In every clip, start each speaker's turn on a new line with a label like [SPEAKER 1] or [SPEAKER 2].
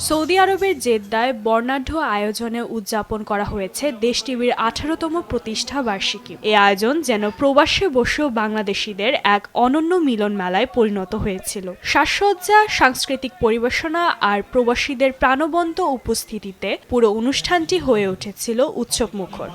[SPEAKER 1] Saudi আরবের জেদ্দায় বর্ণাঢ্য আয়োজনে উদযাপন করা হয়েছে দেশ টিভির 18তম প্রতিষ্ঠা বার্ষিকী। এই আয়োজন যেন প্রবাসে বসেও বাংলাদেশিদের এক অনন্য মিলন মেলায় পরিণত হয়েছিল। সাজসজ্জা, সাংস্কৃতিক পরিবেশনা আর প্রবাসীদের প্রাণবন্ত উপস্থিতিতে পুরো অনুষ্ঠানটি হয়ে উঠেছিল উৎসবমুখর।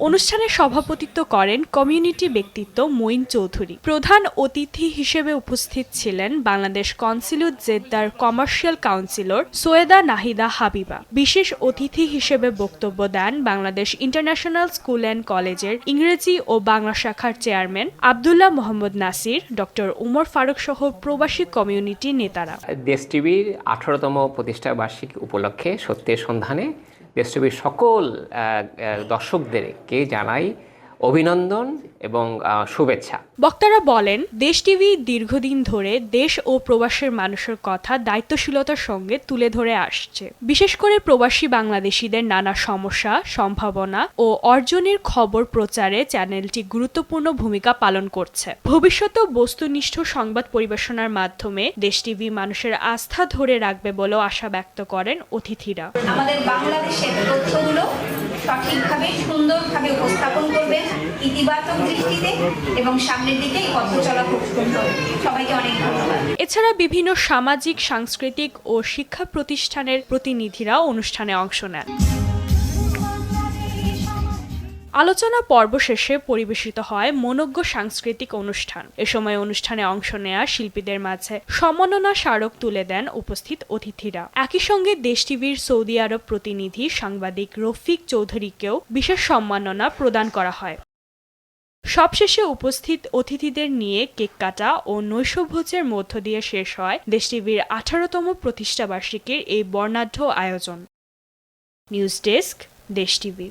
[SPEAKER 1] অনুষ্ঠানে সভাপতিত্ব করেন কমিউনিটি ব্যক্তিত্ব মঈন চৌধুরী। প্রধান অতিথি হিসেবে উপস্থিত ছিলেন বাংলাদেশ কনস্যুলেট জেদ্দার কমার্শিয়াল কাউন্সিলর সৈয়দা নাহিদা হাবিবা। বিশেষ অতিথি হিসেবে বক্তব্য দেন বাংলাদেশ ইন্টারন্যাশনাল স্কুল অ্যান্ড কলেজের ইংরেজি ও বাংলা শাখার চেয়ারম্যান আব্দুল্লাহ মোহাম্মদ নাসির, ডক্টর উমর ফারুক সহ প্রবাসী কমিউনিটি নেতারা।
[SPEAKER 2] দেশ টিভির 18তম প্রতিষ্ঠা বার্ষিকী উপলক্ষে সত্যের সন্ধানে দেশ টিভির সকল দর্শকদেরকে জানাই অভিনন্দন এবং শুভেচ্ছা।
[SPEAKER 1] বক্তারা বলেন, দেশ টিভি দীর্ঘদিন ধরে দেশ ও প্রবাসের মানুষের কথা দায়িত্বশীলতার সঙ্গে তুলে ধরে আসছে। বিশেষ করে প্রবাসী বাংলাদেশিদের নানা সমস্যা, সম্ভাবনা ও অর্জনের খবর প্রচারে চ্যানেলটি গুরুত্বপূর্ণ ভূমিকা পালন করছে। ভবিষ্যতেও বস্তুনিষ্ঠ সংবাদ পরিবেশনার মাধ্যমে দেশ টিভি মানুষের আস্থা ধরে রাখবে বলেও আশা ব্যক্ত করেন অতিথিরা।
[SPEAKER 3] আমাদের বাংলাদেশের তথ্যগুলো সঠিকভাবে সুন্দরভাবে উপস্থাপন করবেন ইতিবাচক দৃষ্টিতে এবং সামনের দিকে এই পথ চলা খুব সুন্দর। সবাইকে অনেক ধন্যবাদ।
[SPEAKER 1] এছাড়া বিভিন্ন সামাজিক, সাংস্কৃতিক ও শিক্ষা প্রতিষ্ঠানের প্রতিনিধিরা অনুষ্ঠানে অংশ নেন। আলোচনা পর্ব শেষে পরিবেশিত হয় মনোজ্ঞ সাংস্কৃতিক অনুষ্ঠান। এ সময় অনুষ্ঠানে অংশ নেয়া শিল্পীদের মাঝে সম্মাননা স্মারক তুলে দেন উপস্থিত অতিথিরা। একই সঙ্গে দেশ টিভির সৌদি আরব প্রতিনিধি সাংবাদিক রফিক চৌধুরীকেও বিশেষ সম্মাননা প্রদান করা হয়। সবশেষে উপস্থিত অতিথিদের নিয়ে কেক কাটা ও নৈশভোজের মধ্য দিয়ে শেষ হয় দেশ টিভির 18তম প্রতিষ্ঠা বার্ষিকীর এই বর্ণাঢ্য আয়োজন। নিউজ ডেস্ক, দেশ টিভি।